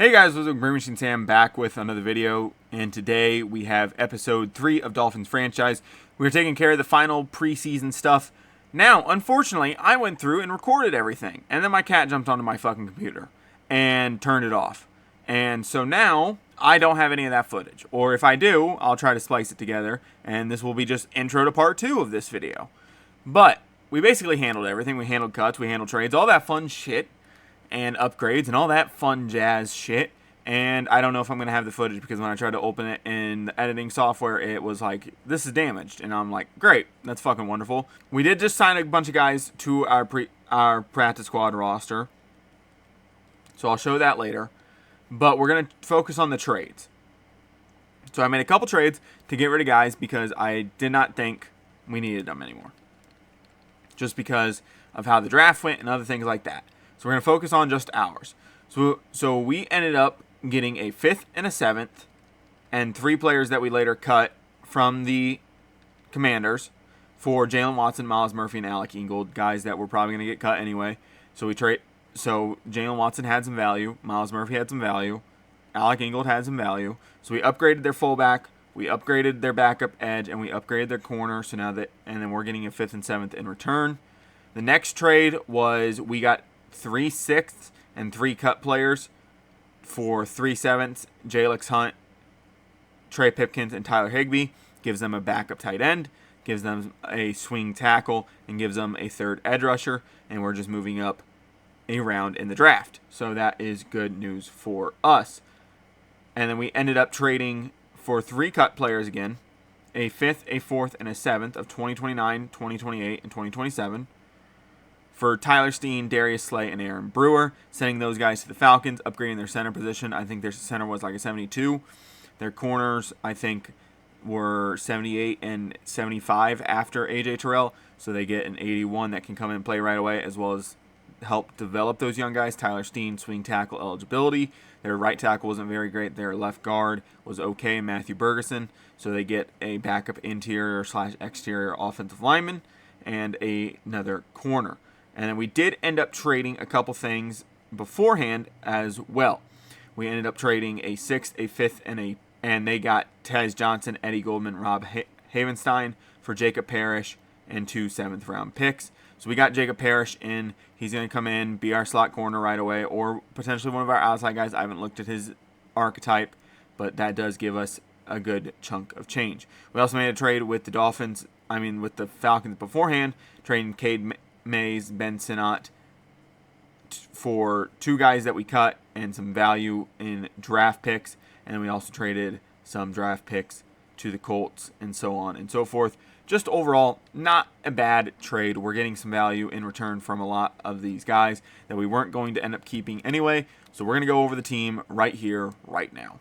Hey guys, what's up? Green Machine Sam back with another video, and today we have episode 3 of Dolphins franchise. We're taking care of the final preseason stuff. Now, unfortunately, I went through and recorded everything, and then my cat jumped onto my fucking computer and turned it off. And so now, I don't have any of that footage. Or if I do, I'll try to splice it together, and this will be just intro to part 2 of this video. But, we basically handled everything. We handled cuts, we handled trades, all that fun shit. And upgrades and all that fun jazz shit. And I don't know if I'm going to have the footage because when I tried to open it in the editing software, it was like, this is damaged. And I'm like, great, that's fucking wonderful. We did just sign a bunch of guys to our practice squad roster. So I'll show that later. But we're going to focus on the trades. So I made a couple trades to get rid of guys because I did not think we needed them anymore. Just because of how the draft went and other things like that. So we're going to focus on just ours. So we ended up getting a 5th and a 7th and 3 players that we later cut from the Commanders for Jalen Watson, Myles Murphy, and Alec Ingold, guys that were probably going to get cut anyway. So Jalen Watson had some value, Myles Murphy had some value, Alec Ingold had some value. So we upgraded their fullback, we upgraded their backup edge, and we upgraded their corner. So now and then we're getting a 5th and 7th in return. The next trade was we got 3 6ths and 3 cut players for 3 7ths. Jalix Hunt, Trey Pipkins, and Tyler Higbee. Gives them a backup tight end, gives them a swing tackle, and gives them a 3rd edge rusher. And we're just moving up a round in the draft. So that is good news for us. And then we ended up trading for 3 cut players again. A 5th, a 4th, and a 7th of 2029, 2028, and 2027. For Tyler Steen, Darius Slay, and Aaron Brewer, sending those guys to the Falcons, upgrading their center position. I think their center was like a 72. Their corners, I think, were 78 and 75 after A.J. Terrell, so they get an 81 that can come in and play right away, as well as help develop those young guys. Tyler Steen, swing tackle eligibility. Their right tackle wasn't very great. Their left guard was okay, Matthew Bergeson, so they get a backup interior/exterior offensive lineman and another corner. And then we did end up trading a couple things beforehand as well. We ended up trading a 6th, a 5th, and they got Tez Johnson, Eddie Goldman, Rob Havenstein for Jacob Parrish and 2 7th-round picks. So we got Jacob Parrish in. He's going to come in, be our slot corner right away, or potentially one of our outside guys. I haven't looked at his archetype, but that does give us a good chunk of change. We also made a trade with the with the Falcons beforehand, trading Cade Mays, Ben Sinnott for 2 guys that we cut and some value in draft picks. And we also traded some draft picks to the Colts and so on and so forth. Just overall, not a bad trade. We're getting some value in return from a lot of these guys that we weren't going to end up keeping anyway. So we're going to go over the team right here, right now.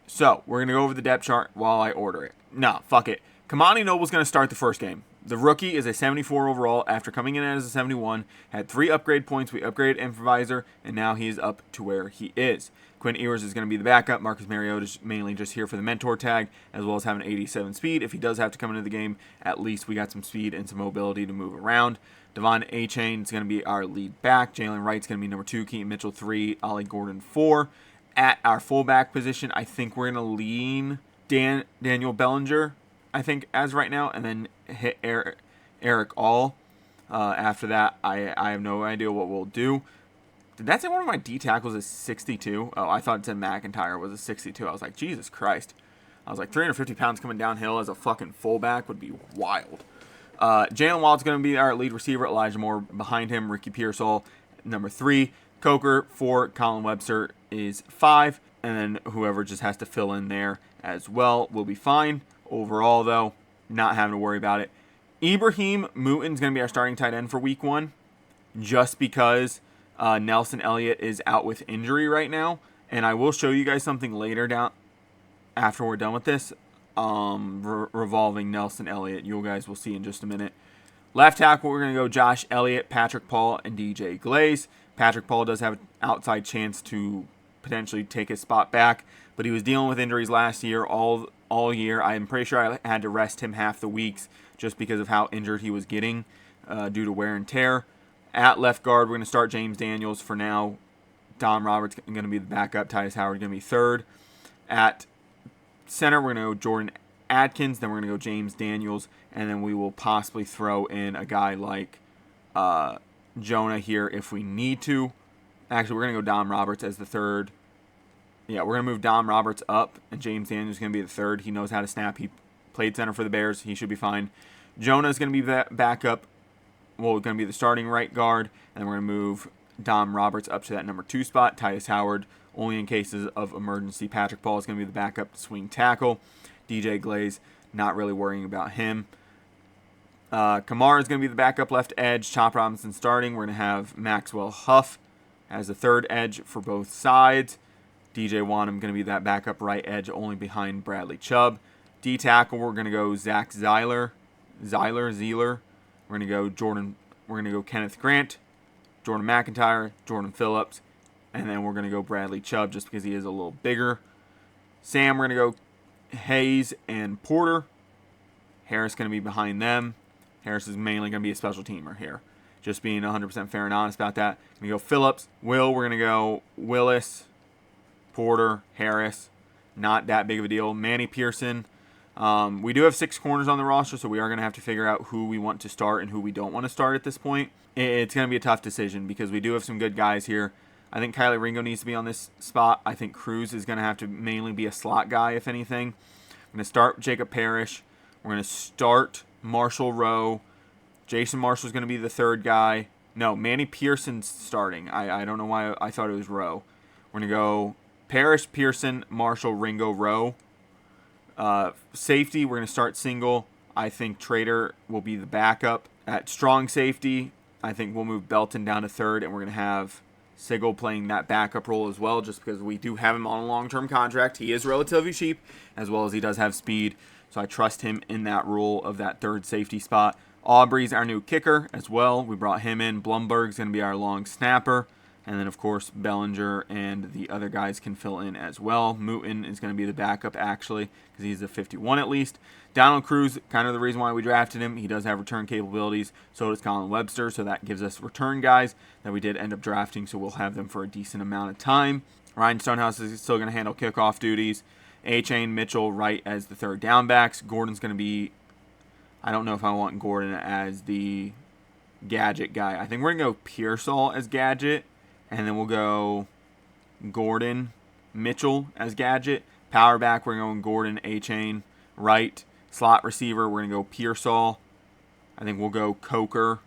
So we're going to go over the depth chart while I order it. Nah, fuck it. Kamani Noble's going to start the first game. The rookie is a 74 overall after coming in as a 71, had 3 upgrade points. We upgraded improviser, and now he is up to where he is. Quinn Ewers is going to be the backup. Marcus Mariota is mainly just here for the mentor tag, as well as having 87 speed. If he does have to come into the game, at least we got some speed and some mobility to move around. Devon Achane is going to be our lead back. Jalen Wright's going to be number 2. Keaton Mitchell 3. Ollie Gordon 4. At our fullback position, I think we're going to lean Daniel Bellinger, I think, as right now, and then hit Eric All. After that, I have no idea what we'll do. Did that say one of my D tackles is 62? Oh, I thought it said McIntyre was a 62. I was like, Jesus Christ. I was like, 350 pounds coming downhill as a fucking fullback would be wild. Jalen Wald's going to be our lead receiver. Elijah Moore behind him. Ricky Pearsall, number 3. Coker 4. Colin Webster is 5. And then whoever just has to fill in there as well will be fine. Overall, though, not having to worry about it. Ibrahim Mooton's going to be our starting tight end for week 1, just because Nelson Elliott is out with injury right now. And I will show you guys something later down after we're done with this, revolving Nelson Elliott. You guys will see in just a minute. Left tackle, we're going to go Josh Elliott, Patrick Paul, and DJ Glaze. Patrick Paul does have an outside chance to potentially take his spot back, but he was dealing with injuries last year all year. I'm pretty sure I had to rest him half the weeks just because of how injured he was getting due to wear and tear. At left guard, we're going to start James Daniels for now. Dom Roberts going to be the backup. Tyus Howard going to be third. At center, we're going to go Jordan Adkins. Then we're going to go James Daniels. And then we will possibly throw in a guy like Jonah here if we need to. Actually, we're going to go Dom Roberts as the third. Yeah, we're going to move Dom Roberts up, and James Daniels is going to be the third. He knows how to snap. He played center for the Bears. He should be fine. Jonah is going to be backup. Well, going to be the starting right guard. And we're going to move Dom Roberts up to that number 2 spot. Tyus Howard, only in cases of emergency. Patrick Paul is going to be the backup swing tackle. DJ Glaze, not really worrying about him. Kamara is going to be the backup left edge. Chop Robinson starting. We're going to have Maxwell Huff as the third edge for both sides. DJ Wanham going to be that backup right edge, only behind Bradley Chubb. D tackle, we're going to go Zach Zeiler. We're going to go Jordan. We're going to go Kenneth Grant, Jordan McIntyre, Jordan Phillips, and then we're going to go Bradley Chubb just because he is a little bigger. Sam, we're going to go Hayes and Porter. Harris going to be behind them. Harris is mainly going to be a special teamer here. Just being 100% fair and honest about that. Going to go Phillips. We're going to go Willis, Porter, Harris. Not that big of a deal. Manny Pearson. We do have 6 corners on the roster, so we are going to have to figure out who we want to start and who we don't want to start at this point. It's going to be a tough decision because we do have some good guys here. I think Kylie Ringo needs to be on this spot. I think Cruz is going to have to mainly be a slot guy, if anything. I'm going to start Jacob Parrish. We're going to start Marshall Rowe. Jason Marshall's going to be the third guy. No, Manny Pearson's starting. I don't know why I thought it was Rowe. We're going to go Parrish, Pearson, Marshall, Ringo, Rowe. Safety, we're going to start Single. I think Trader will be the backup. At strong safety, I think we'll move Belton down to third, and we're going to have Sigel playing that backup role as well, just because we do have him on a long-term contract. He is relatively cheap, as well as he does have speed, so I trust him in that role of that third safety spot. Aubrey's our new kicker as well. We brought him in. Blumberg's going to be our long snapper. And then, of course, Bellinger and the other guys can fill in as well. Mooten is going to be the backup, actually, because he's a 51 at least. Donald Cruz, kind of the reason why we drafted him. He does have return capabilities. So does Colin Webster. So that gives us return guys that we did end up drafting. So we'll have them for a decent amount of time. Ryan Stonehouse is still going to handle kickoff duties. A-Chain, Mitchell, Wright as the third down backs. Gordon's going to be, I don't know if I want Gordon as the gadget guy. I think we're going to go Pearsall as gadget. And then we'll go Gordon, Mitchell as gadget. Power back, we're going Gordon, A-Chain, Wright. Slot receiver, we're going to go Pearsall. I think we'll go Coker.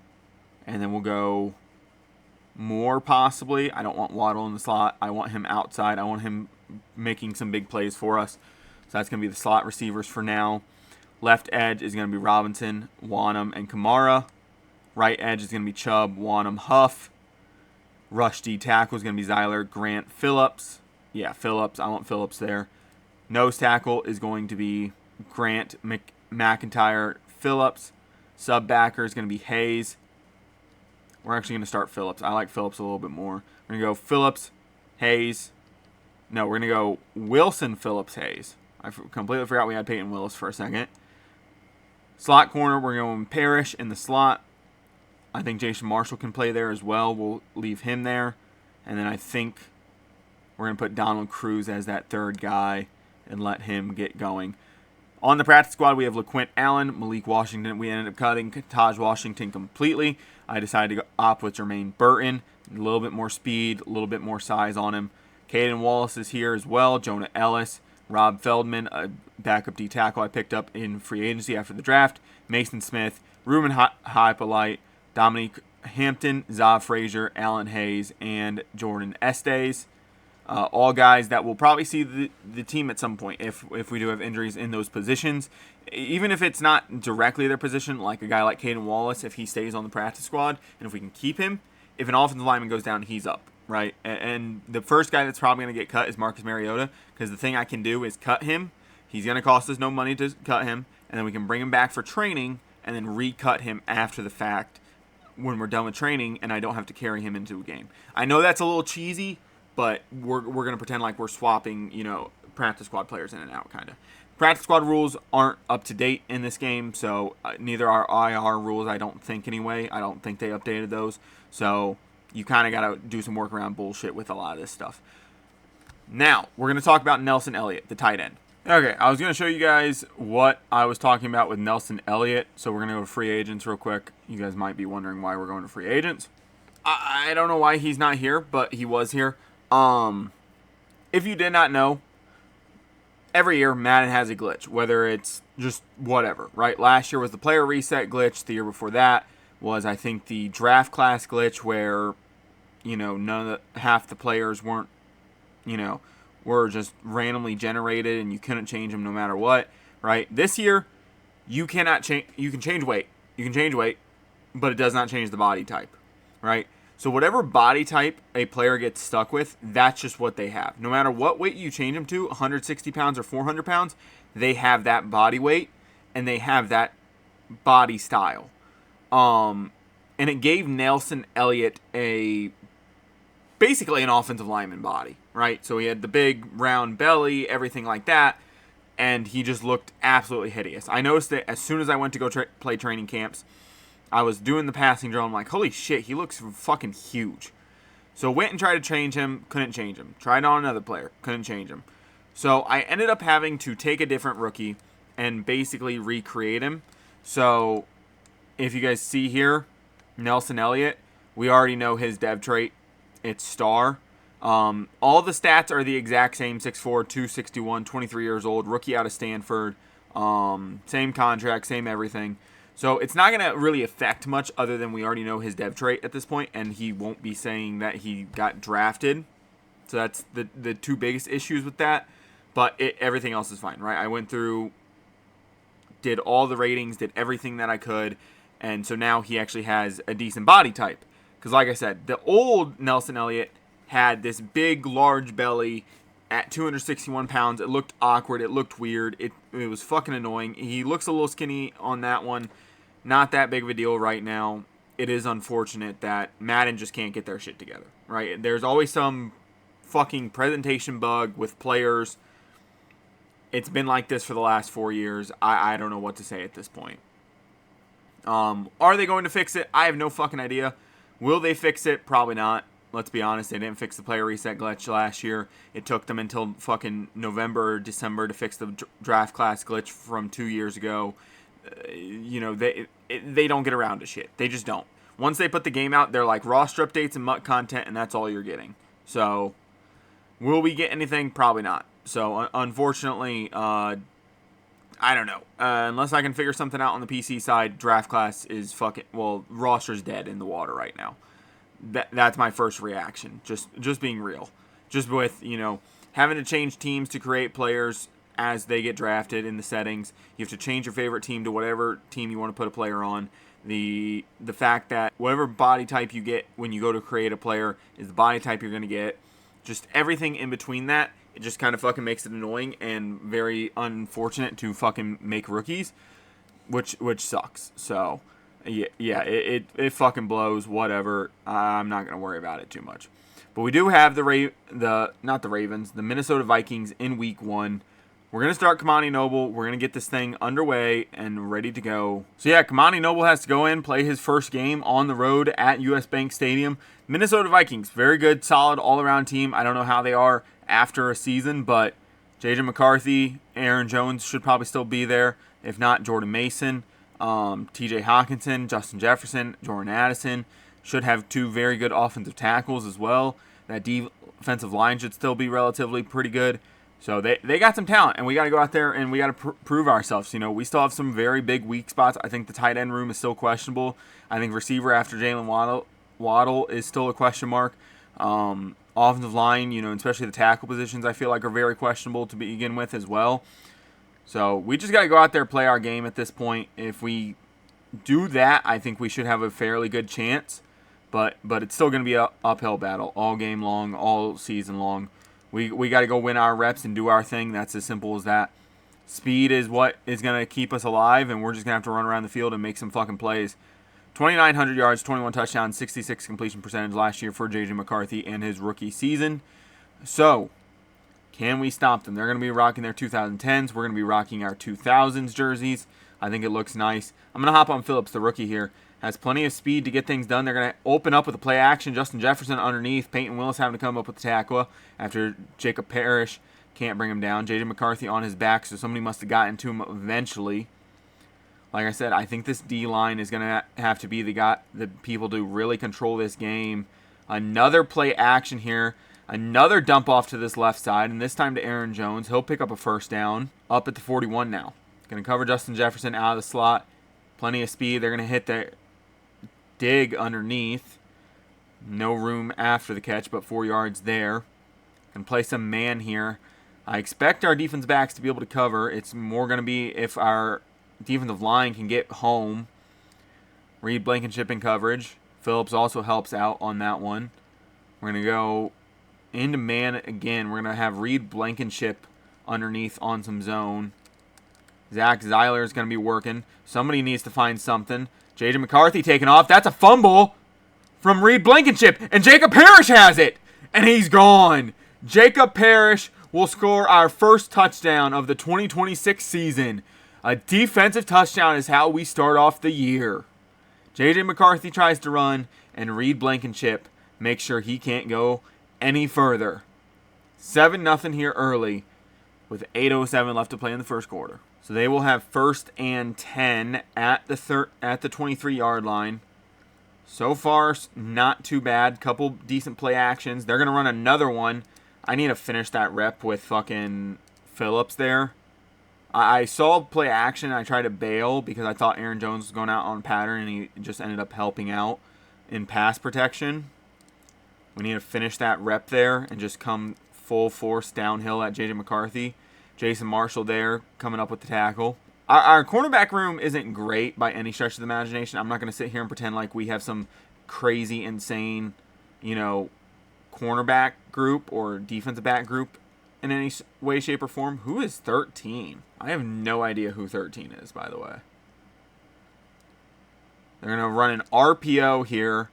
And then we'll go Moore possibly. I don't want Waddle in the slot. I want him outside. I want him making some big plays for us. So that's going to be the slot receivers for now. Left edge is going to be Robinson, Wanham, and Kamara. Right edge is going to be Chubb, Wanham, Huff. Rush D tackle is going to be Zeiler, Grant, Phillips. Yeah, Phillips. I want Phillips there. Nose tackle is going to be Grant, McIntyre, Phillips. Sub backer is going to be Hayes. We're actually going to start Phillips. I like Phillips a little bit more. We're going to go Phillips, Hayes. No, we're going to go Wilson, Phillips, Hayes. I completely forgot we had Peyton Willis for a second. Slot corner, we're going Parrish in the slot. I think Jason Marshall can play there as well. We'll leave him there. And then I think we're going to put Donald Cruz as that third guy and let him get going. On the practice squad, we have LaQuint Allen, Malik Washington. We ended up cutting Taj Washington completely. I decided to opt with Jermaine Burton. A little bit more speed, a little bit more size on him. Caden Wallace is here as well. Jonah Ellis, Rob Feldman, a backup D tackle I picked up in free agency after the draft. Mason Smith, Ruben Hypolite, Dominique Hampton, Zav Frazier, Alan Hayes, and Jordan Estes. All guys that will probably see the team at some point if we do have injuries in those positions. Even if it's not directly their position, like a guy like Caden Wallace, if he stays on the practice squad, and if we can keep him, if an offensive lineman goes down, he's up, right? And the first guy that's probably going to get cut is Marcus Mariota, because the thing I can do is cut him. He's going to cost us no money to cut him, and then we can bring him back for training and then recut him after the fact when we're done with training, and I don't have to carry him into a game. I know that's a little cheesy, but we're going to pretend like we're swapping, practice squad players in and out, kind of. Practice squad rules aren't up to date in this game, so neither are IR rules, I don't think anyway. I don't think they updated those. So you kind of got to do some workaround bullshit with a lot of this stuff. Now, we're going to talk about Nelson Elliott, the tight end. Okay, I was going to show you guys what I was talking about with Nelson Elliott. So we're going to go to free agents real quick. You guys might be wondering why we're going to free agents. I don't know why he's not here, but he was here. If you did not know, every year Madden has a glitch, whether it's just whatever, right? Last year was the player reset glitch. The year before that was, I think, the draft class glitch where, half the players weren't, were just randomly generated and you couldn't change them no matter what, right? This year, you cannot change. You can change weight. But it does not change the body type, right? So whatever body type a player gets stuck with, that's just what they have. No matter what weight you change them to, 160 pounds or 400 pounds, they have that body weight and they have that body style. And it gave Nelson Elliott basically an offensive lineman body, right? So he had the big round belly, everything like that, and he just looked absolutely hideous. I noticed that as soon as I went to go play training camps, I was doing the passing drill. I'm like, holy shit, he looks fucking huge. So went and tried to change him, couldn't change him. Tried on another player, couldn't change him. So I ended up having to take a different rookie and basically recreate him. So if you guys see here, Nelson Elliott, we already know his dev trait. It's star. All the stats are the exact same, 6'4", 261, 23 years old, rookie out of Stanford. Same contract, same everything. So it's not going to really affect much other than we already know his dev trait at this point, and he won't be saying that he got drafted. So that's the two biggest issues with that. But everything else is fine, right? I went through, did all the ratings, did everything that I could, and so now he actually has a decent body type. Because like I said, the old Nelson Elliott had this big, large belly at 261 pounds. It looked awkward. It looked weird. It was fucking annoying. He looks a little skinny on that one. Not that big of a deal right now. It is unfortunate that Madden just can't get their shit together, right? There's always some fucking presentation bug with players. It's been like this for the last 4 years. I don't know what to say at this point. Are they going to fix it? I have no fucking idea. Will they fix it? Probably not. Let's be honest, they didn't fix the player reset glitch last year. It took them until fucking November or December to fix the draft class glitch from 2 years ago. They don't get around to shit. They just don't. Once they put the game out, they're like roster updates and MUT content, and that's all you're getting. So, will we get anything? Probably not. So, unfortunately, I don't know. Unless I can figure something out on the PC side, draft class is roster's dead in the water right now. That's my first reaction. Just being real. Just with, having to change teams to create players as they get drafted in the settings. You have to change your favorite team to whatever team you want to put a player on. The fact that whatever body type you get when you go to create a player is the body type you're going to get. Just everything in between that, it just kind of fucking makes it annoying and very unfortunate to fucking make rookies, which sucks. So, yeah, it fucking blows, whatever. I'm not going to worry about it too much. But we do have the Minnesota Vikings in week 1. We're going to start Kamani Noble. We're going to get this thing underway and ready to go. So, yeah, Kamani Noble has to go in, play his first game on the road at US Bank Stadium. Minnesota Vikings, very good, solid, all-around team. I don't know how they are after a season, but J.J. McCarthy, Aaron Jones should probably still be there. If not, Jordan Mason, T.J. Hawkinson, Justin Jefferson, Jordan Addison should have 2 very good offensive tackles as well. That defensive line should still be relatively pretty good. So they got some talent, and we got to go out there and we got to prove ourselves. We still have some very big weak spots. I think the tight end room is still questionable. I think receiver after Jalen Waddle is still a question mark. Offensive line, especially the tackle positions, I feel like are very questionable to begin with as well. So we just got to go out there and play our game at this point. If we do that, I think we should have a fairly good chance. But it's still going to be an uphill battle all game long, all season long. We got to go win our reps and do our thing. That's as simple as that. Speed is what is going to keep us alive, and we're just going to have to run around the field and make some fucking plays. 2,900 yards, 21 touchdowns, 66 completion percentage last year for J.J. McCarthy and his rookie season. So, can we stop them? They're going to be rocking their 2010s. We're going to be rocking our 2000s jerseys. I think it looks nice. I'm going to hop on Phillips, the rookie here, Has plenty of speed to get things done. They're going to open up with a play action. Justin Jefferson underneath. Peyton Willis having to come up with the tackle after Jacob Parrish can't bring him down. J.J. McCarthy on his back, so somebody must have gotten to him eventually. Like I said, I think this D-line is going to have to be the people to really control this game. Another play action here. Another dump off to this left side, and this time to Aaron Jones. He'll pick up a first down. Up at the 41 now. Going to cover Justin Jefferson out of the slot. Plenty of speed. They're going to hit the dig underneath. No room after the catch, but 4 yards there. Can play some man here. I expect our defense backs to be able to cover. It's more going to be if our defensive line can get home. Reed Blankenship in coverage. Phillips also helps out on that one. We're going to go into man again. We're going to have Reed Blankenship underneath on some zone. Zach Zeiler is going to be working. Somebody needs to find something. J.J. McCarthy taking off. That's a fumble from Reed Blankenship. And Jacob Parrish has it. And he's gone. Jacob Parrish will score our first touchdown of the 2026 season. A defensive touchdown is how we start off the year. J.J. McCarthy tries to run, and Reed Blankenship makes sure he can't go any further. 7-0 here early with 8:07 left to play in the first quarter. So they will have 1st and 10 at the 23-yard line. So far, not too bad. Couple decent play actions. They're going to run another one. I need to finish that rep with fucking Phillips there. I saw play action. I tried to bail because I thought Aaron Jones was going out on pattern, and he just ended up helping out in pass protection. We need to finish that rep there and just come full force downhill at J.J. McCarthy. Jason Marshall there coming up with the tackle. Our cornerback room isn't great by any stretch of the imagination. I'm not going to sit here and pretend like we have some crazy, insane, cornerback group or defensive back group in any way, shape, or form. Who is 13? I have no idea who 13 is, by the way. They're going to run an RPO here,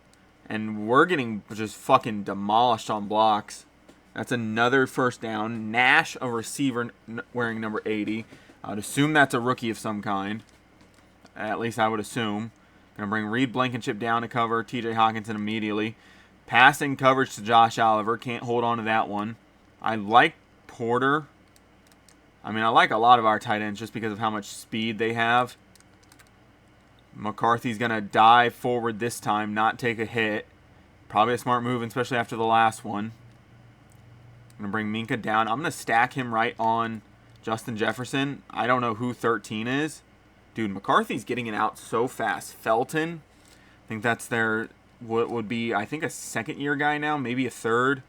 and we're getting just fucking demolished on blocks. That's another first down. Nash, a receiver wearing number 80. I would assume that's a rookie of some kind. At least I would assume. Going to bring Reed Blankenship down to cover T.J. Hawkinson immediately. Passing coverage to Josh Oliver. Can't hold on to that one. I like Porter. I like a lot of our tight ends just because of how much speed they have. McCarthy's going to dive forward this time, not take a hit. Probably a smart move, especially after the last one. I'm going to bring Minka down. I'm going to stack him right on Justin Jefferson. I don't know who 13 is. Dude, McCarthy's getting it out so fast. Felton, I think that's their, what would be, I think a second-year guy now, maybe a third.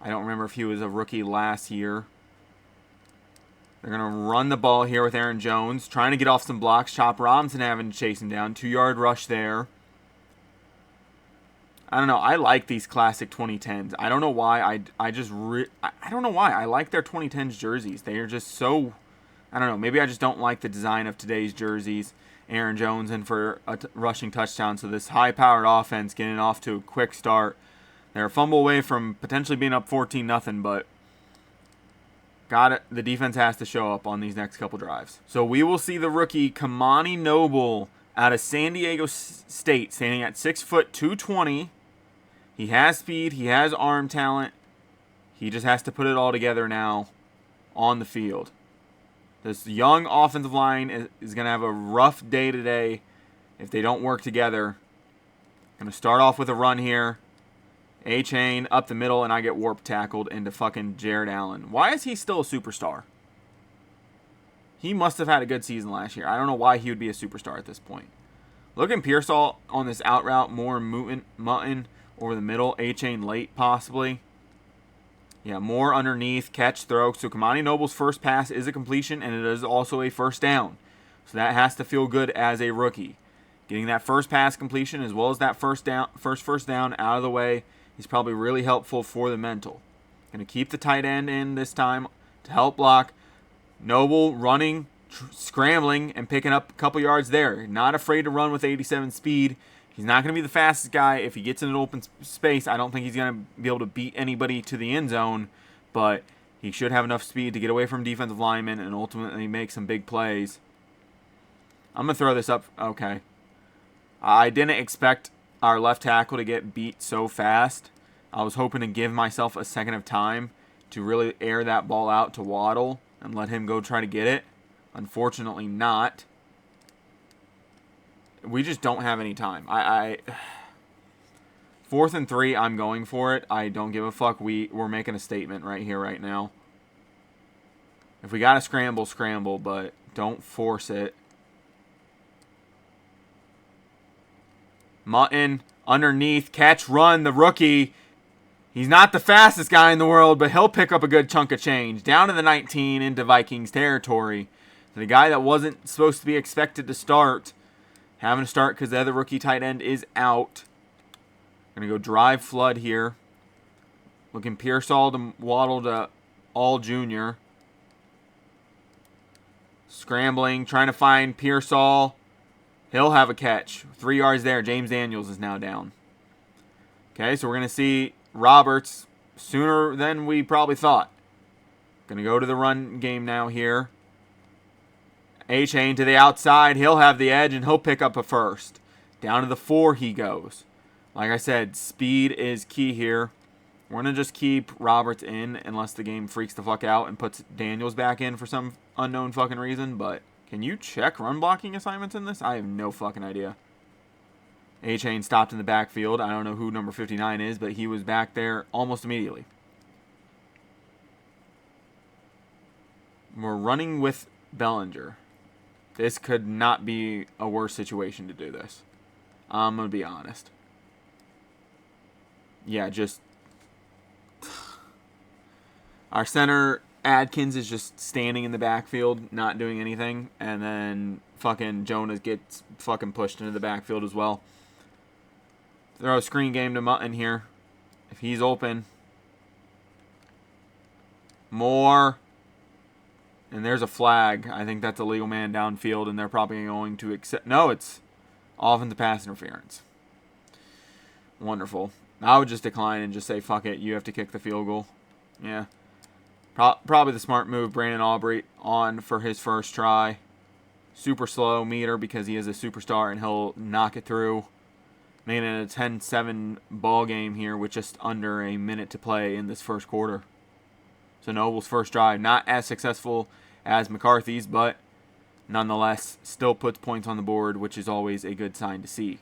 I don't remember if he was a rookie last year. They're going to run the ball here with Aaron Jones, trying to get off some blocks. Chop Robinson having to chase him down. 2-yard rush there. I don't know. I like these classic 2010s. I don't know why. I don't know why. I like their 2010s jerseys. They are just so, I don't know. Maybe I just don't like the design of today's jerseys. Aaron Jones in for a rushing touchdown. So this high-powered offense getting off to a quick start. They're a fumble away from potentially being up 14-0, but got it. The defense has to show up on these next couple drives. So we will see the rookie Kamani Noble out of San Diego State, standing at 6 foot 220. He has speed. He has arm talent. He just has to put it all together now on the field. This young offensive line is going to have a rough day today if they don't work together. Going to start off with a run here. A-chain up the middle, and I get warp tackled into fucking Jared Allen. Why is he still a superstar? He must have had a good season last year. I don't know why he would be a superstar at this point. Logan Pearsall on this out route, more Mutton over the middle, A-chain late possibly. Yeah, more underneath, catch, throw. So Kamani Noble's first pass is a completion, and it is also a first down. So that has to feel good as a rookie. Getting that first pass completion as well as that first down out of the way is probably really helpful for the mental. Going to keep the tight end in this time to help block. Noble running, scrambling, and picking up a couple yards there. Not afraid to run with 87 speed. He's not going to be the fastest guy. If he gets in an open space, I don't think he's going to be able to beat anybody to the end zone, but he should have enough speed to get away from defensive linemen and ultimately make some big plays. I'm going to throw this up. Okay. I didn't expect our left tackle to get beat so fast. I was hoping to give myself a second of time to really air that ball out to Waddle and let him go try to get it. Unfortunately not. We just don't have any time. 4th and 3, I'm going for it. I don't give a fuck. We're making a statement right here, right now. If we got to scramble, scramble, but don't force it. Mutton, underneath, catch, run, the rookie. He's not the fastest guy in the world, but he'll pick up a good chunk of change. Down to the 19 into Vikings territory. The guy that wasn't supposed to be expected to start, having to start because the other rookie tight end is out. Going to go drive flood here. Looking Pearsall to Waddle to All Jr. Scrambling, trying to find Pearsall. He'll have a catch. 3 yards there. James Daniels is now down. Okay, so we're going to see Roberts sooner than we probably thought. Going to go to the run game now here. A-Chain to the outside. He'll have the edge, and he'll pick up a first. Down to the 4 he goes. Like I said, speed is key here. We're going to just keep Roberts in unless the game freaks the fuck out and puts Daniels back in for some unknown fucking reason. But can you check run blocking assignments in this? I have no fucking idea. A-Chain stopped in the backfield. I don't know who number 59 is, but he was back there almost immediately. We're running with Bellinger. This could not be a worse situation to do this. I'm going to be honest. Yeah, just... Our center, Adkins, is just standing in the backfield, not doing anything. And then fucking Jonas gets fucking pushed into the backfield as well. Throw a screen game to Mutton here. If he's open. More. And there's a flag. I think that's a legal man downfield, and they're probably going to accept... No, it's offensive pass interference. Wonderful. I would just decline and just say, fuck it, you have to kick the field goal. Yeah. Probably the smart move. Brandon Aubrey on for his first try. Super slow meter because he is a superstar, and he'll knock it through. Making it a 10-7 ball game here with just under a minute to play in this first quarter. So Noble's first drive, not as successful as McCarthy's, but nonetheless still puts points on the board, which is always a good sign to see.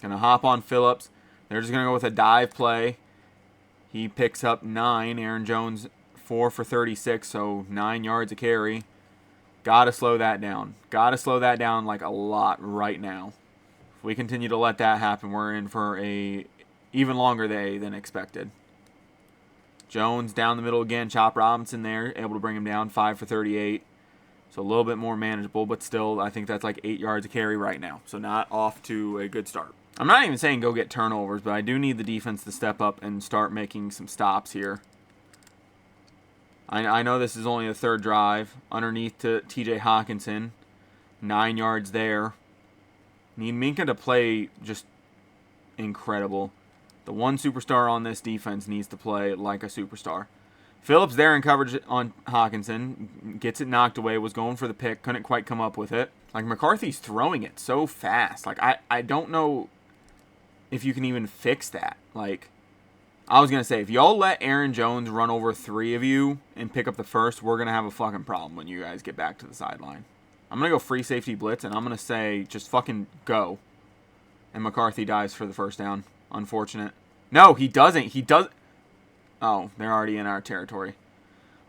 Going to hop on Phillips. They're just going to go with a dive play. He picks up 9. Aaron Jones, 4 for 36, so 9 yards a carry. Got to slow that down. Got to slow that down like a lot right now. If we continue to let that happen, we're in for a even longer day than expected. Jones down the middle again. Chop Robinson there, able to bring him down, 5 for 38. So a little bit more manageable, but still I think that's like 8 yards a carry right now. So not off to a good start. I'm not even saying go get turnovers, but I do need the defense to step up and start making some stops here. I know this is only the third drive. Underneath to TJ Hawkinson. 9 yards there. Need Minka to play just incredible. The one superstar on this defense needs to play like a superstar. Phillips there in coverage on Hawkinson. Gets it knocked away. Was going for the pick. Couldn't quite come up with it. Like, McCarthy's throwing it so fast. Like, I don't know if you can even fix that. Like, I was going to say, if y'all let Aaron Jones run over 3 of you and pick up the first, we're going to have a fucking problem when you guys get back to the sideline. I'm going to go free safety blitz, and I'm going to say just fucking go. And McCarthy dives for the first down. Unfortunate. No, he doesn't. He does. Oh, they're already in our territory.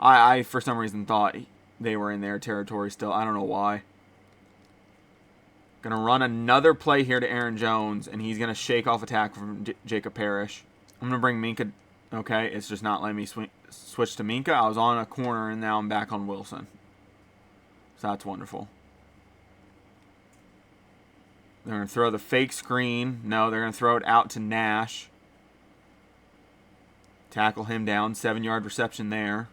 I for some reason thought they were in their territory still. I don't know why. Going to run another play here to Aaron Jones, and he's going to shake off a tackle from Jacob Parrish. I'm going to bring Minka. Okay, it's just not letting me switch to Minka. I was on a corner, and now I'm back on Wilson. So that's wonderful. They're going to throw the fake screen. No, they're going to throw it out to Nash. Tackle him down. 7-yard reception there.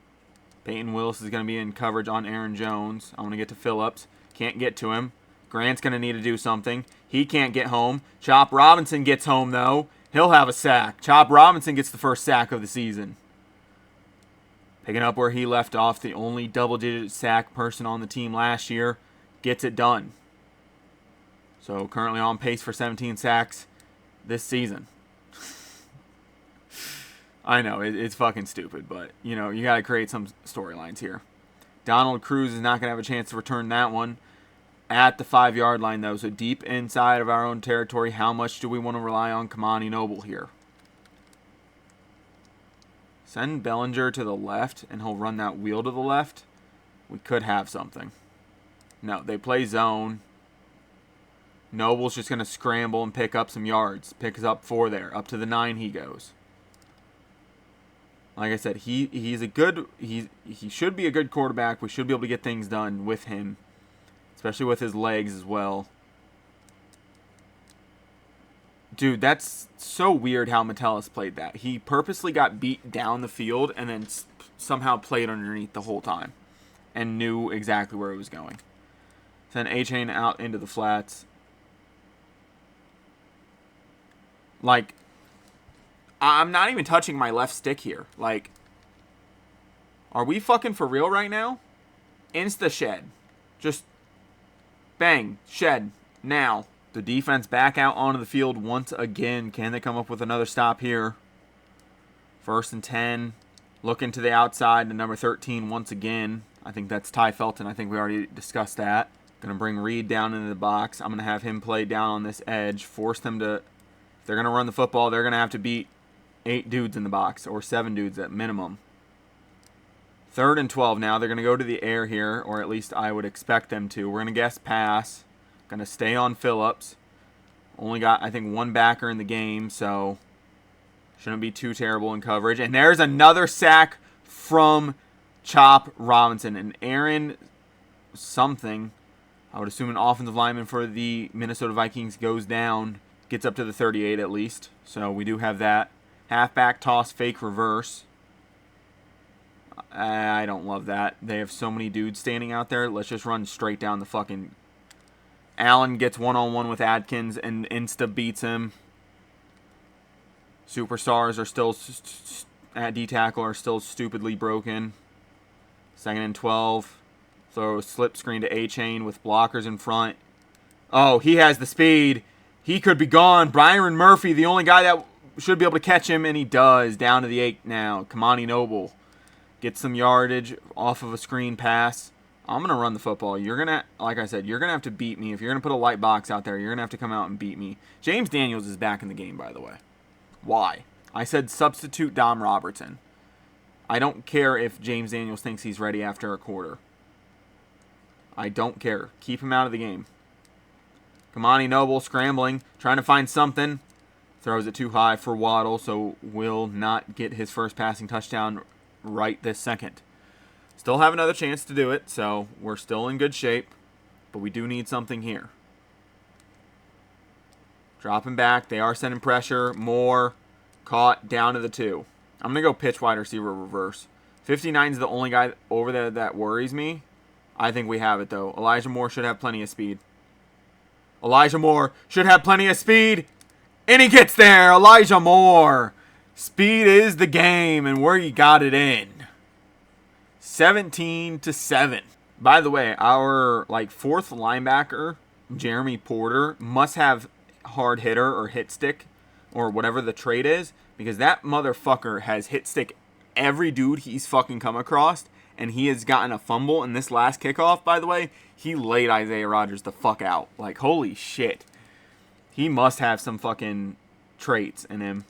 Peyton Willis is going to be in coverage on Aaron Jones. I'm going to get to Phillips. Can't get to him. Grant's going to need to do something. He can't get home. Chop Robinson gets home, though. He'll have a sack. Chop Robinson gets the first sack of the season. Picking up where he left off, the only double-digit sack person on the team last year gets it done. So currently on pace for 17 sacks this season. I know, it's fucking stupid, but, you know, you got to create some storylines here. Donald Cruz is not going to have a chance to return that one at the 5-yard line, though. So deep inside of our own territory, how much do we want to rely on Kamani Noble here? Send Bellinger to the left, and he'll run that wheel to the left. We could have something. No, they play zone. Noble's just going to scramble and pick up some yards. Picks up 4 there. Up to the 9 he goes. Like I said, he should be a good quarterback. We should be able to get things done with him, especially with his legs as well. Dude, that's so weird how Metellus played that. He purposely got beat down the field and then somehow played underneath the whole time and knew exactly where it was going. Send A-Chain out into the flats. Like, I'm not even touching my left stick here. Like, are we fucking for real right now? Insta shed. Just bang, shed, now. The defense back out onto the field once again. Can they come up with another stop here? 1st and 10. Looking to the outside to number 13 once again. I think that's Ty Felton. I think we already discussed that. Going to bring Reed down into the box. I'm going to have him play down on this edge. Force them to... If they're going to run the football, they're going to have to beat 8 dudes in the box. Or 7 dudes at minimum. 3rd and 12 now. They're going to go to the air here. Or at least I would expect them to. We're going to guess pass. Going to stay on Phillips. Only got, I think, 1 backer in the game. So shouldn't be too terrible in coverage. And there's another sack from Chop Robinson. And Aaron something, I would assume an offensive lineman for the Minnesota Vikings, goes down. Gets up to the 38 at least. So we do have that. Halfback toss, fake reverse. I don't love that. They have so many dudes standing out there. Let's just run straight down the fucking... Allen gets one-on-one with Adkins and insta beats him. Superstars are still at D-tackle are still stupidly broken. 2nd and 12. Throw a slip screen to A-Chain with blockers in front. Oh, he has the speed. He could be gone. Byron Murphy, the only guy that should be able to catch him, and he does. Down to the 8 now. Kamani Noble gets some yardage off of a screen pass. I'm going to run the football. You're going to, like I said, you're going to have to beat me. If you're going to put a light box out there, you're going to have to come out and beat me. James Daniels is back in the game, by the way. Why? I said substitute Dom Robertson. I don't care if James Daniels thinks he's ready after a quarter. I don't care. Keep him out of the game. Kamani Noble scrambling, trying to find something. Throws it too high for Waddle, so will not get his first passing touchdown right this second. Still have another chance to do it, so we're still in good shape. But we do need something here. Dropping back. They are sending pressure. More. Caught. Down to the 2. I'm going to go pitch wide receiver reverse. 59 is the only guy over there that worries me. I think we have it, though. Elijah Moore should have plenty of speed. Elijah Moore should have plenty of speed. And he gets there. Elijah Moore. Speed is the game, and where you got it in. 17-7. By the way, our 4th linebacker, Jeremy Porter, must have hard hitter or hit stick or whatever the trait is, because that motherfucker has hit stick every dude he's fucking come across, and he has gotten a fumble in this last kickoff, by the way. He laid Isaiah Rodgers the fuck out. Like, holy shit. He must have some fucking traits in him.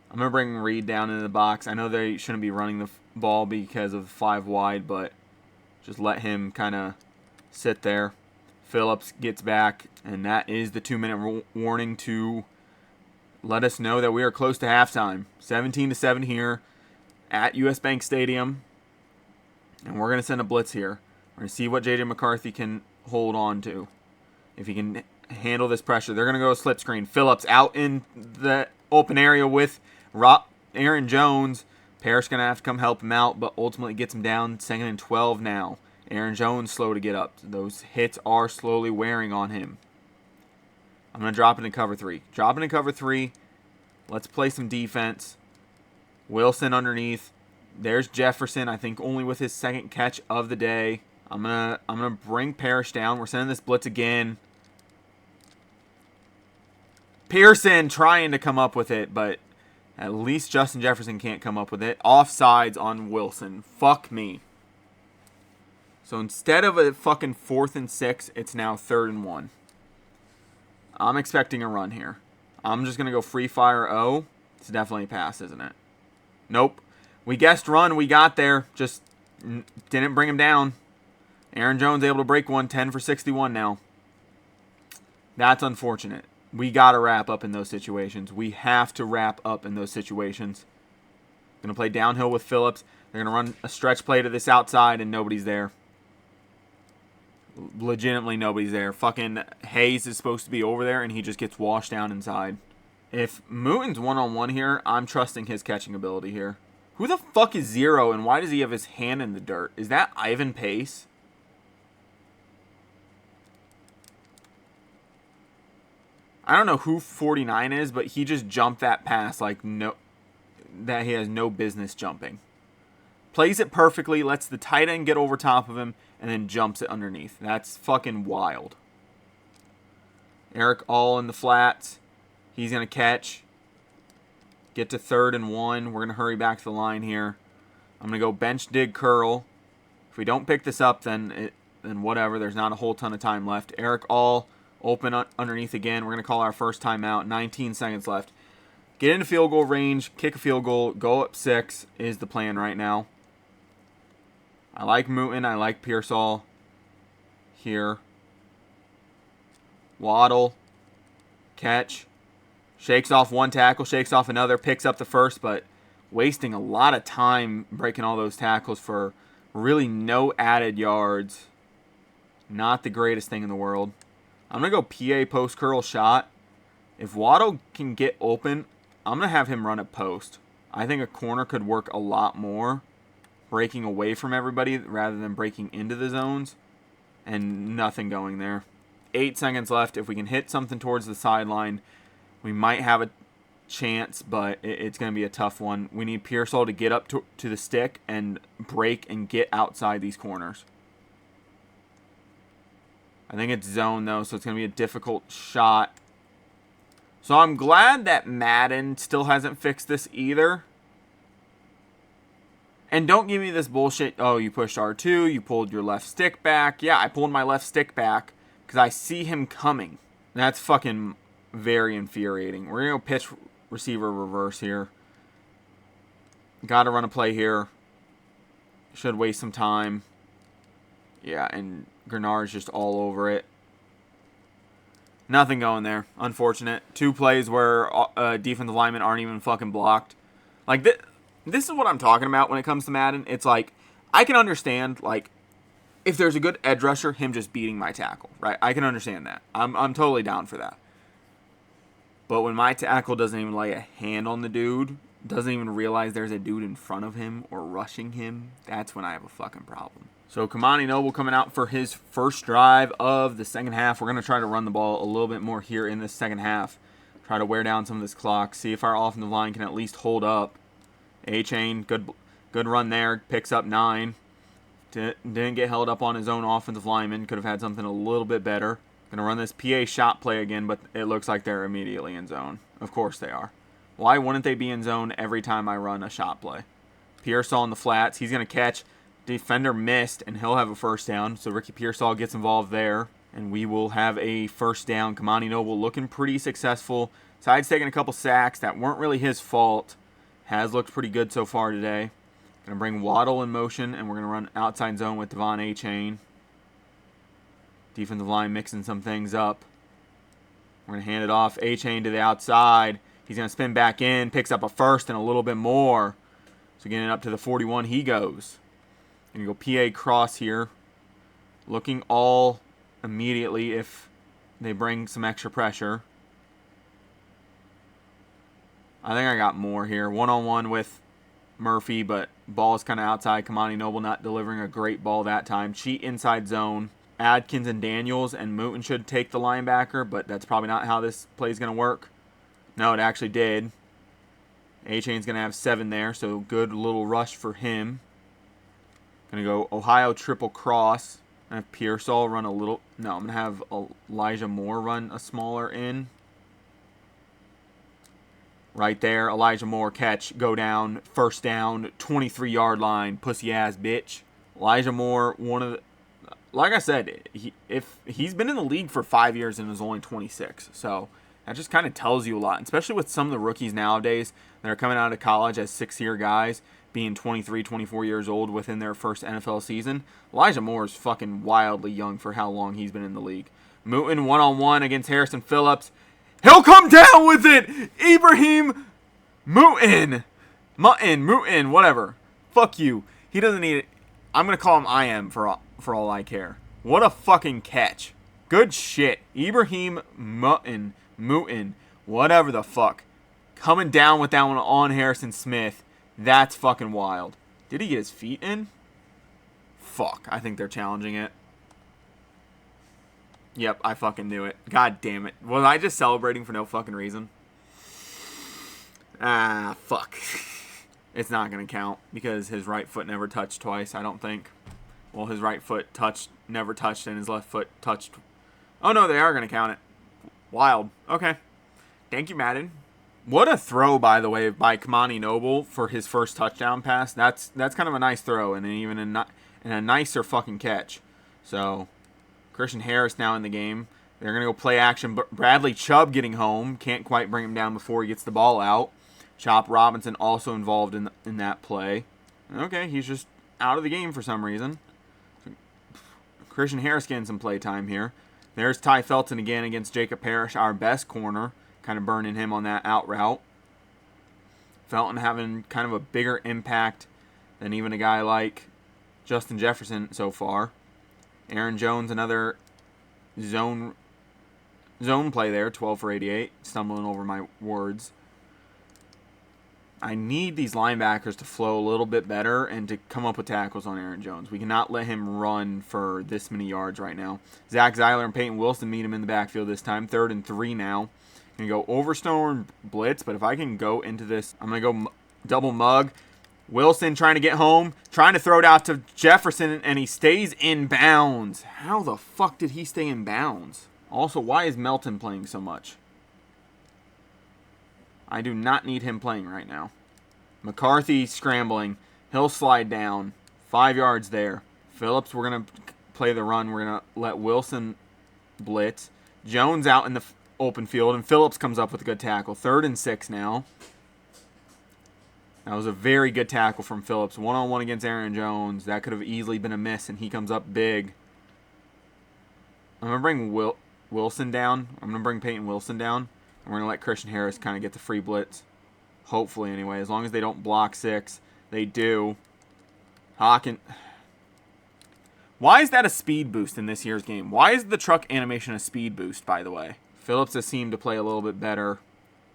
I'm going to bring Reed down into the box. I know they shouldn't be running the ball because of 5 wide, but just let him kind of sit there. Phillips gets back, and that is the 2-minute warning to let us know that we are close to halftime. 17-7 here at US Bank Stadium, and we're going to send a blitz here. We're going to see what J.J. McCarthy can hold on to. If he can handle this pressure. They're going to go slip screen. Phillips out in the open area with Aaron Jones. Parrish going to have to come help him out, but ultimately gets him down. 2nd and 12 now. Aaron Jones slow to get up. Those hits are slowly wearing on him. I'm going to drop it in cover 3. Drop it in cover 3. Let's play some defense. Wilson underneath. There's Jefferson, I think only with his 2nd catch of the day. I'm gonna bring Parrish down. We're sending this blitz again. Pearson trying to come up with it, but at least Justin Jefferson can't come up with it. Offsides on Wilson. Fuck me. So instead of a fucking 4th and 6, it's now 3rd and 1. I'm expecting a run here. I'm just going to go free fire O. It's definitely a pass, isn't it? Nope. We guessed run. We got there. Just didn't bring him down. Aaron Jones able to break one. 10 for 61 now. That's unfortunate. We got to wrap up in those situations. We have to wrap up in those situations. Going to play downhill with Phillips. They're going to run a stretch play to this outside, and nobody's there. Legitimately nobody's there. Fucking Hayes is supposed to be over there, and he just gets washed down inside. If Mooton's one-on-one here, I'm trusting his catching ability here. Who the fuck is Zero, and why does he have his hand in the dirt? Is that Ivan Pace? I don't know who 49 is, but he just jumped that pass like that he has no business jumping. Plays it perfectly, lets the tight end get over top of him, and then jumps it underneath. That's fucking wild. Eric all in the flats. He's going to catch. Get to 3rd and 1. We're going to hurry back to the line here. I'm going to go bench dig curl. If we don't pick this up, then whatever. There's not a whole ton of time left. Eric all open underneath again. We're going to call our first timeout. 19 seconds left. Get into field goal range. Kick a field goal. Go up 6 is the plan right now. I like Mooton. I like Pearsall here. Waddle. Catch. Shakes off one tackle. Shakes off another. Picks up the first, but wasting a lot of time breaking all those tackles for really no added yards. Not the greatest thing in the world. I'm going to go PA post curl shot. If Waddle can get open, I'm going to have him run a post. I think a corner could work a lot more, breaking away from everybody rather than breaking into the zones, and nothing going there. 8 seconds left. If we can hit something towards the sideline, we might have a chance, but it's going to be a tough one. We need Pearsall to get up to the stick and break and get outside these corners. I think it's zone, though, so it's going to be a difficult shot. So I'm glad that Madden still hasn't fixed this either. And don't give me this bullshit, oh, you pushed R2, you pulled your left stick back. Yeah, I pulled my left stick back because I see him coming. That's fucking very infuriating. We're going to go pitch receiver reverse here. Got to run a play here. Should waste some time. Yeah, and Grenard's just all over it. Nothing going there. Unfortunate. 2 plays where defensive linemen aren't even fucking blocked. Like, this is what I'm talking about when it comes to Madden. It's like, I can understand, like, if there's a good edge rusher, him just beating my tackle, right? I can understand that. I'm totally down for that. But when my tackle doesn't even lay a hand on the dude, doesn't even realize there's a dude in front of him or rushing him, that's when I have a fucking problem. So Kamani Noble coming out for his first drive of the second half. We're going to try to run the ball a little bit more here in this second half. Try to wear down some of this clock. See if our offensive line can at least hold up. A-Chain, good run there. Picks up 9. Didn't get held up on his own offensive lineman. Could have had something a little bit better. Going to run this PA shot play again, but it looks like they're immediately in zone. Of course they are. Why wouldn't they be in zone every time I run a shot play? Pearsall in the flats. He's going to catch. Defender missed, and he'll have a first down. So Ricky Pearsall gets involved there, and we will have a first down. Kamani Noble looking pretty successful. Side's taking a couple sacks that weren't really his fault. Has looked pretty good so far today. Going to bring Waddle in motion, and we're going to run outside zone with Devon A-Chain. Defensive line mixing some things up. We're going to hand it off. A-Chain to the outside. He's going to spin back in, picks up a first and a little bit more. So getting up to the 41, he goes. Going to go PA cross here. Looking all immediately if they bring some extra pressure. I think I got more here. One-on-one with Murphy, but ball is kind of outside. Kamani Noble not delivering a great ball that time. Cheat inside zone. Adkins and Daniels and Mooton should take the linebacker, but that's probably not how this play is going to work. No, it actually did. A-Chain's going to have 7 there, so good little rush for him. Going to go Ohio triple cross. I have Pearsall run a little. No, I'm going to have Elijah Moore run a smaller in. Right there, Elijah Moore catch, go down, first down, 23-yard line, pussy-ass bitch. Elijah Moore, one of the... Like I said, if he's been in the league for 5 years and is only 26, so that just kind of tells you a lot, especially with some of the rookies nowadays that are coming out of college as 6-year guys, being 23, 24 years old within their first NFL season. Elijah Moore is fucking wildly young for how long he's been in the league. Mooten one-on-one against Harrison Phillips. He'll come down with it! Ibrahim Mooten, whatever. Fuck you. He doesn't need it. I'm going to call him I am for all I care. What a fucking catch. Good shit. Ibrahim Mooten, whatever the fuck. Coming down with that one on Harrison Smith. That's fucking wild. Did he get his feet in? Fuck. I think they're challenging it. Yep, I fucking knew it. God damn it. Was I just celebrating for no fucking reason? Ah, fuck. It's not going to count because his right foot never touched twice, I don't think. Well, his right foot never touched, and his left foot touched. Oh, no, they are going to count it. Wild. Okay. Thank you, Madden. What a throw, by the way, by Kamani Noble for his first touchdown pass. That's kind of a nice throw, and even a nicer fucking catch. So... Christian Harris now in the game. They're going to go play action. Bradley Chubb getting home. Can't quite bring him down before he gets the ball out. Chop Robinson also involved in that play. Okay, he's just out of the game for some reason. Christian Harris getting some play time here. There's Ty Felton again against Jacob Parrish, our best corner. Kind of burning him on that out route. Felton having kind of a bigger impact than even a guy like Justin Jefferson so far. Aaron Jones, another zone play there, 12 for 88. Stumbling over my words. I need these linebackers to flow a little bit better and to come up with tackles on Aaron Jones. We cannot let him run for this many yards right now. Zach Zeiler and Peyton Wilson meet him in the backfield this time. 3rd and 3 now. Going to go Overstone blitz, but if I can go into this, I'm going to go double mug. Wilson trying to get home, trying to throw it out to Jefferson, and he stays in bounds. How the fuck did he stay in bounds? Also, why is Melton playing so much? I do not need him playing right now. McCarthy scrambling. He'll slide down. 5 yards there. Phillips, we're going to play the run. We're going to let Wilson blitz. Jones out in the open field, and Phillips comes up with a good tackle. 3rd and 6 now. That was a very good tackle from Phillips. One-on-one against Aaron Jones. That could have easily been a miss, and he comes up big. I'm going to bring Wilson down. I'm going to bring Peyton Wilson down. And we're going to let Christian Harris kind of get the free blitz. Hopefully, anyway. As long as they don't block 6. They do. Hawkins. Why is that a speed boost in this year's game? Why is the truck animation a speed boost, by the way? Phillips has seemed to play a little bit better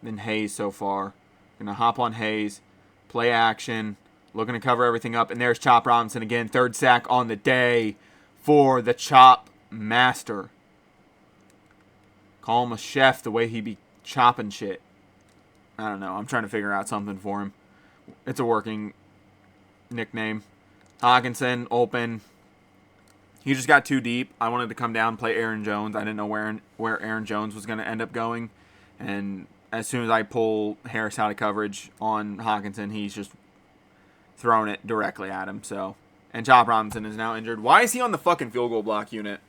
than Hayes so far. Going to hop on Hayes. Play action, looking to cover everything up, and there's Chop Robinson again. 3rd sack on the day for the Chop Master. Call him a chef the way he be chopping shit. I don't know. I'm trying to figure out something for him. It's a working nickname. Hawkinson, open. He just got too deep. I wanted to come down and play Aaron Jones. I didn't know where Aaron Jones was going to end up going, and as soon as I pull Harris out of coverage on Hawkinson, he's just throwing it directly at him. So, and Chop Robinson is now injured. Why is he on the fucking field goal block unit?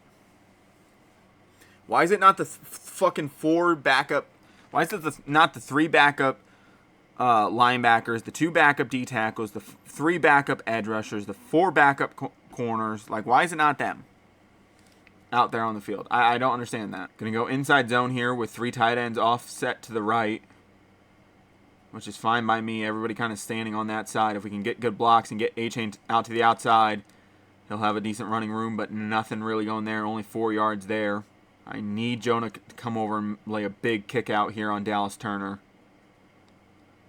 Why is it not the fucking 4 backup? Why is it not the 3 backup linebackers, the 2 backup D tackles, the 3 backup edge rushers, the 4 backup corners? Like, why is it not them out there on the field? I don't understand that. Going to go inside zone here with 3 tight ends offset to the right, which is fine by me. Everybody kind of standing on that side. If we can get good blocks and get A-Chain out to the outside, he'll have a decent running room, but nothing really going there. Only 4 yards there. I need Jonah to come over and lay a big kick out here on Dallas Turner.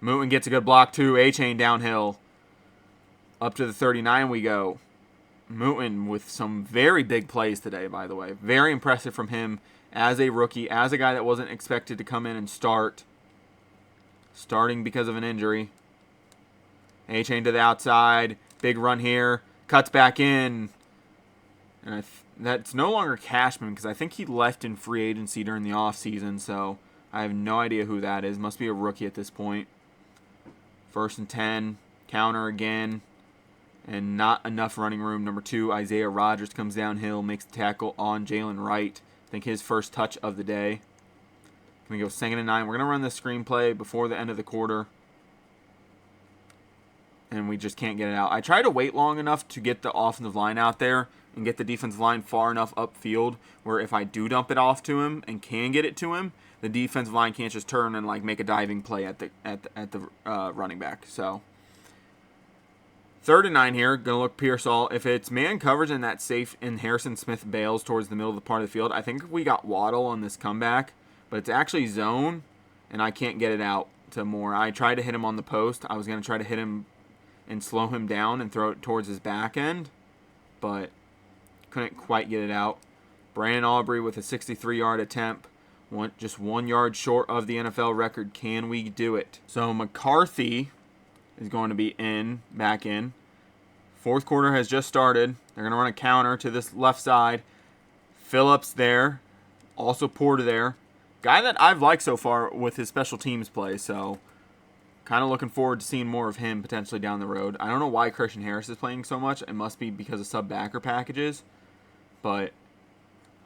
Mooten gets a good block too. A-Chain downhill. Up to the 39 we go. Mooten with some very big plays today, by the way. Very impressive from him as a rookie, as a guy that wasn't expected to come in and start. Starting because of an injury. A-Chain to the outside. Big run here. Cuts back in. And that's no longer Cashman because I think he left in free agency during the offseason. So I have no idea who that is. Must be a rookie at this point. 1st and 10. Counter again. And not enough running room. Number 2, Isaiah Rodgers comes downhill. Makes the tackle on Jalen Wright. I think his first touch of the day. Going to go 2nd and 9. We're going to run the screenplay before the end of the quarter. And we just can't get it out. I try to wait long enough to get the offensive line out there and get the defensive line far enough upfield where if I do dump it off to him and can get it to him, the defensive line can't just turn and like make a diving play at the running back. So 3rd and 9 here. Gonna look Pearsall. If it's man coverage and that safe and Harrison Smith bails towards the middle of the part of the field, I think we got Waddle on this comeback, but it's actually zone and I can't get it out to Moore. I tried to hit him on the post. I was gonna try to hit him and slow him down and throw it towards his back end, but couldn't quite get it out. Brandon Aubrey with a 63-yard attempt. Just 1 yard short of the NFL record. Can we do it? So McCarthy is going to be back in. 4th quarter has just started. They're going to run a counter to this left side. Phillips there. Also Porter there. Guy that I've liked so far with his special teams play, so kind of looking forward to seeing more of him potentially down the road. I don't know why Christian Harris is playing so much. It must be because of sub-backer packages. But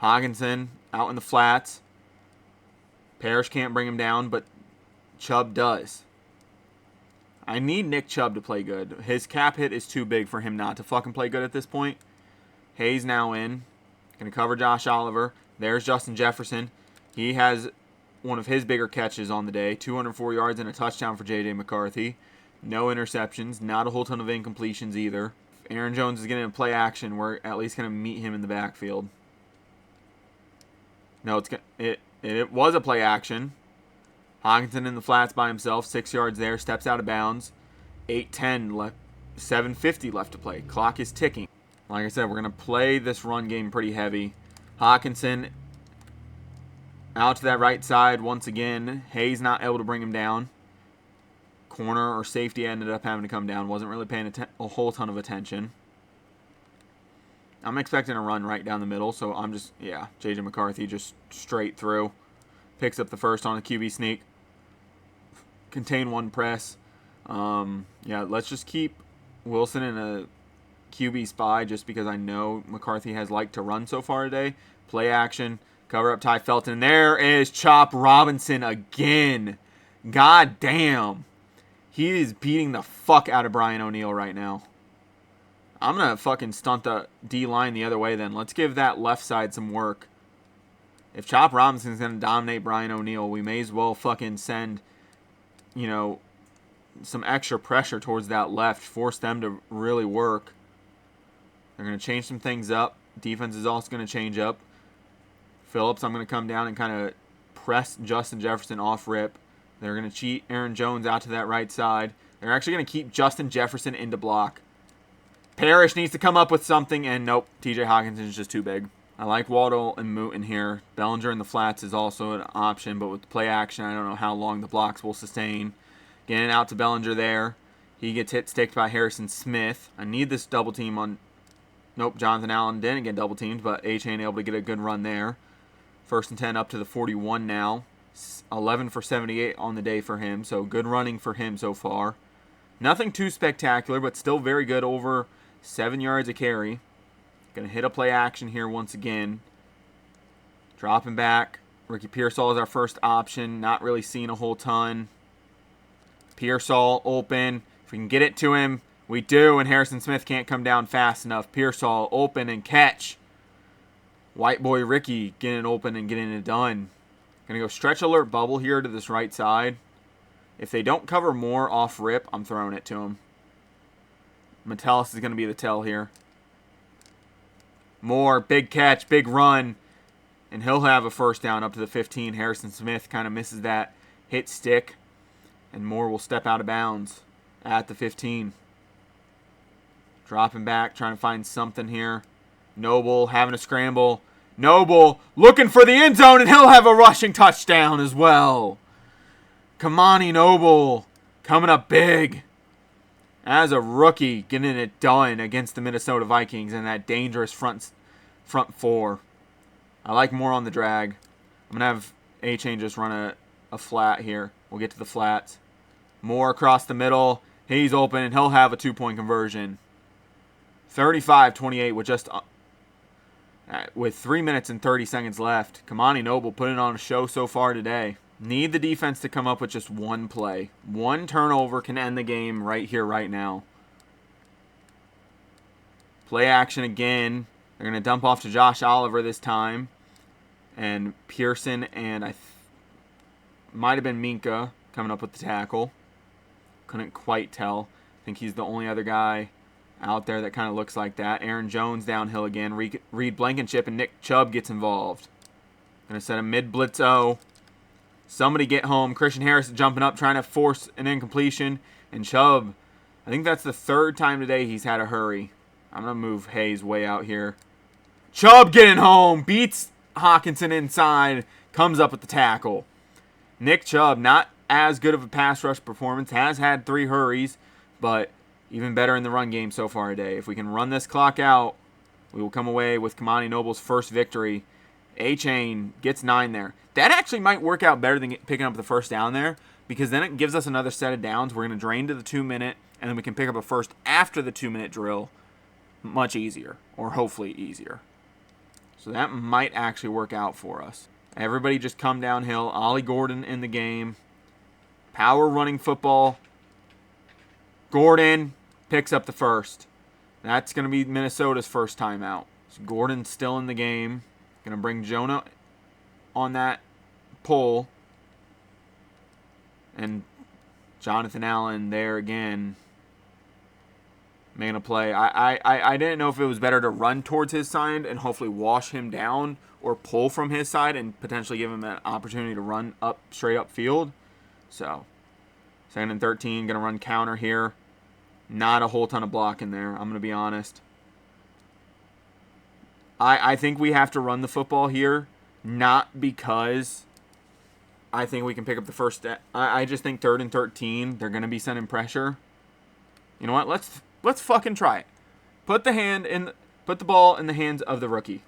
Hockenson out in the flats. Parrish can't bring him down, but Chubb does. I need Nick Chubb to play good. His cap hit is too big for him not to fucking play good at this point. Hayes now in. Going to cover Josh Oliver. There's Justin Jefferson. He has one of his bigger catches on the day. 204 yards and a touchdown for J.J. McCarthy. No interceptions. Not a whole ton of incompletions either. If Aaron Jones is getting a play action, we're at least going to meet him in the backfield. No, it was a play action. Hockenson in the flats by himself. 6 yards there. Steps out of bounds. 8:10 left. 7:50 left to play. Clock is ticking. Like I said, we're going to play this run game pretty heavy. Hockenson out to that right side once again. Hayes not able to bring him down. Corner or safety ended up having to come down. Wasn't really paying a whole ton of attention. I'm expecting a run right down the middle, so I'm just, J.J. McCarthy just straight through. Picks up the first on a QB sneak. Contain one press. Let's just keep Wilson in a QB spy just because I know McCarthy has liked to run so far today. Play action. Cover up Ty Felton. There is Chop Robinson again. God damn. He is beating the fuck out of Brian O'Neill right now. I'm going to fucking stunt the D-line the other way then. Let's give that left side some work. If Chop Robinson's going to dominate Brian O'Neill, we may as well fucking send, some extra pressure towards that left. Force them to really work. They're going to change some things up. Defense is also going to change up. Phillips, I'm going to come down and kind of press Justin Jefferson off rip. They're going to cheat Aaron Jones out to that right side. They're actually going to keep Justin Jefferson into block. Parrish needs to come up with something, and nope, TJ Hockenson is just too big. I like Waddle and Moot in here. Bellinger in the flats is also an option, but with play action, I don't know how long the blocks will sustain. Getting out to Bellinger there. He gets sticked by Harrison Smith. I need this double team on... Nope, Jonathan Allen didn't get double teamed, but A-Chain able to get a good run there. 1st and 10 up to the 41 now. 11 for 78 on the day for him, so good running for him so far. Nothing too spectacular, but still very good, over 7 yards a carry. Going to hit a play action here once again. Dropping back. Ricky Pearsall is our first option. Not really seeing a whole ton. Pearsall open. If we can get it to him, we do, and Harrison Smith can't come down fast enough. Pearsall open and catch. White boy Ricky getting it open and getting it done. Going to go stretch alert bubble here to this right side. If they don't cover more off rip, I'm throwing it to him. Metellus is going to be the tell here. Moore, big catch, big run. And he'll have a first down up to the 15. Harrison Smith kind of misses that hit stick. And Moore will step out of bounds at the 15. Dropping back, trying to find something here. Noble having a scramble. Noble looking for the end zone, and he'll have a rushing touchdown as well. Kamani Noble coming up big. As a rookie, getting it done against the Minnesota Vikings and that dangerous front four. I like more on the drag. I'm going to have A-Chain just run a a flat here. We'll get to the flats. Moore across the middle. He's open, and he'll have a 2-point conversion. 35-28 with 3 minutes and 30 seconds left. Kamani Noble putting on a show so far today. Need the defense to come up with just one play. One turnover can end the game right here, right now. Play action again. They're going to dump off to Josh Oliver this time. And Pearson and might have been Minka coming up with the tackle. Couldn't quite tell. I think he's the only other guy out there that kind of looks like that. Aaron Jones downhill again. Reed Blankenship and Nick Chubb gets involved. Going to set a mid-blitz-o. Somebody get home. Christian Harris jumping up, trying to force an incompletion. And Chubb, I think that's the third time today he's had a hurry. I'm going to move Hayes way out here. Chubb getting home. Beats Hawkinson inside. Comes up with the tackle. Nick Chubb, not as good of a pass rush performance. Has had 3 hurries, but even better in the run game so far today. If we can run this clock out, we will come away with Kamani Noble's first victory. A-Chain gets 9 there. That actually might work out better than picking up the first down there, because then it gives us another set of downs. We're going to drain to the 2-minute, and then we can pick up a first after the 2-minute drill. Much easier, or hopefully easier. So that might actually work out for us. Everybody just come downhill. Ollie Gordon in the game. Power running football. Gordon picks up the first. That's going to be Minnesota's first timeout. So Gordon's still in the game. Going to bring Jonah on that pull. And Jonathan Allen there again. Making a play. I didn't know if it was better to run towards his side and hopefully wash him down, or pull from his side and potentially give him an opportunity to run up straight up field. So 2nd and 13, going to run counter here. Not a whole ton of block in there, I'm going to be honest. I think we have to run the football here, not because I think we can pick up the first step. I just think 3rd and 13, they're going to be sending pressure. You know what? Let's fucking try it. Put the ball in the hands of the rookie.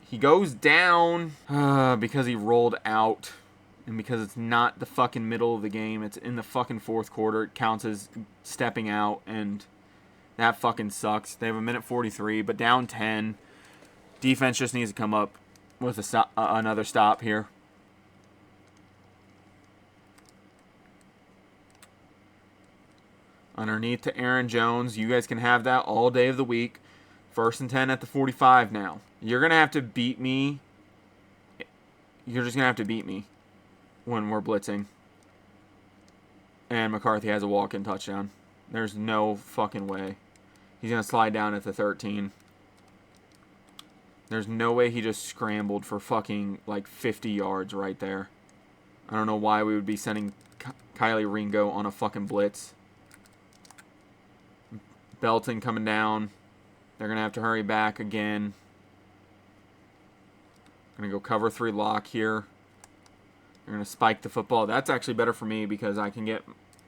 He goes down because he rolled out, and because it's not the fucking middle of the game, it's in the fucking 4th quarter. It counts as stepping out, and that fucking sucks. They have 1:43, but down 10. Defense just needs to come up with another stop here. Underneath to Aaron Jones. You guys can have that all day of the week. 1st and 10 at the 45 now. You're going to have to beat me. You're just going to have to beat me when we're blitzing. And McCarthy has a walk-in touchdown. There's no fucking way. He's going to slide down at the 13. There's no way he just scrambled for fucking like 50 yards right there. I don't know why we would be sending Kylie Ringo on a fucking blitz. Belton coming down. They're going to have to hurry back again. Going to go cover 3 lock here. They're going to spike the football. That's actually better for me because I can get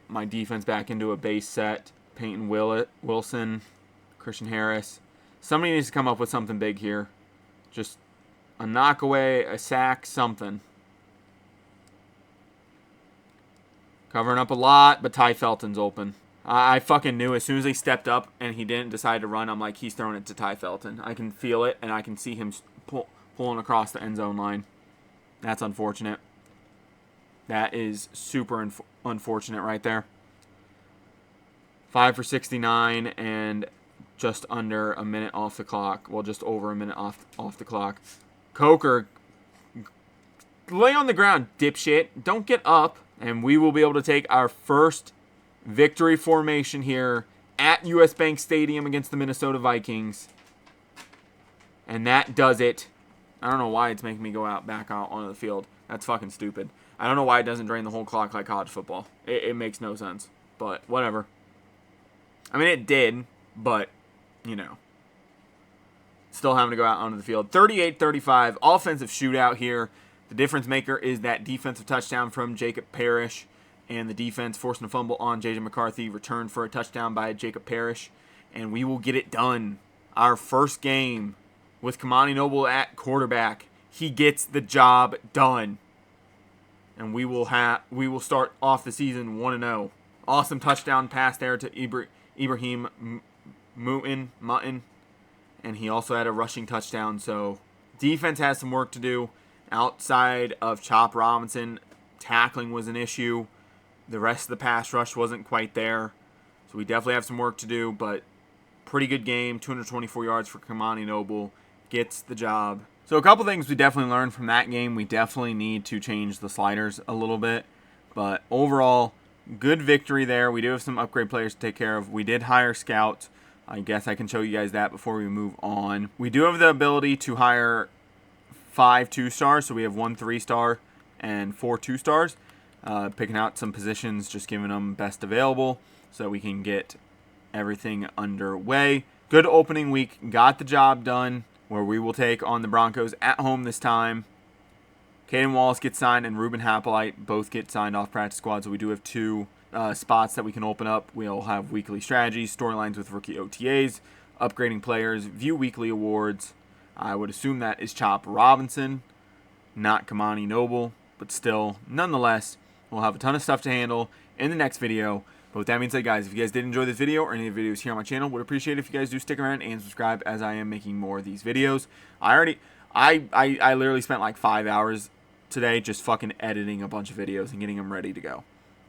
my defense back into a base set. Peyton Wilson, Christian Harris. Somebody needs to come up with something big here. Just a knockaway, a sack, something. Covering up a lot, but Ty Felton's open. I fucking knew as soon as he stepped up and he didn't decide to run, I'm like, he's throwing it to Ty Felton. I can feel it, and I can see him pulling across the end zone line. That's unfortunate. That is super unfortunate right there. 5 for 69 and just under a minute off the clock. Well, just over a minute off the clock. Coker, lay on the ground, dipshit. Don't get up, and we will be able to take our first victory formation here at US Bank Stadium against the Minnesota Vikings. And that does it. I don't know why it's making me go back out onto the field. That's fucking stupid. I don't know why it doesn't drain the whole clock like college football. It makes no sense. But whatever. I mean, it did, but, you know. Still having to go out onto the field. 38-35, offensive shootout here. The difference maker is that defensive touchdown from Jacob Parrish. And the defense forcing a fumble on J.J. McCarthy. Returned for a touchdown by Jacob Parrish. And we will get it done. Our first game with Kamani Noble at quarterback he gets the job done. And we will start off the season 1-0. Awesome touchdown pass there to Ibrahim Mutton. And he also had a rushing touchdown. So defense has some work to do. Outside of Chop Robinson, tackling was an issue. The rest of the pass rush wasn't quite there. So we definitely have some work to do. But pretty good game. 224 yards for Kamani Noble. Gets the job. So a couple things we definitely learned from that game. We definitely need to change the sliders a little bit. But overall, good victory there. We do have some upgrade players to take care of. We did hire scouts. I guess I can show you guys that before we move on. We do have the ability to hire 5 2-stars. So we have 1 3-star and 4 2-stars. Picking out some positions, just giving them best available so we can get everything underway. Good opening week. Got the job done. Where we will take on the Broncos at home this time. Caden Wallace gets signed and Ruben Hapolite both get signed off practice squad. So we do have 2 spots that we can open up. We'll have weekly strategies, storylines with rookie OTAs, upgrading players, view weekly awards. I would assume that is Chop Robinson, not Kamani Noble. But still, nonetheless, we'll have a ton of stuff to handle in the next video. But with that being said, guys, if you guys did enjoy this video or any of the videos here on my channel, would appreciate it if you guys do stick around and subscribe, as I am making more of these videos. I literally spent like 5 hours today just fucking editing a bunch of videos and getting them ready to go.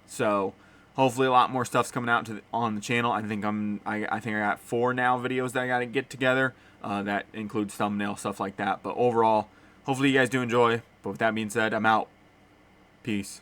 So hopefully a lot more stuff's coming out on the channel. I think I got 4 now videos that I got to get together. That includes thumbnail stuff like that. But overall, hopefully you guys do enjoy. But with that being said, I'm out. Peace.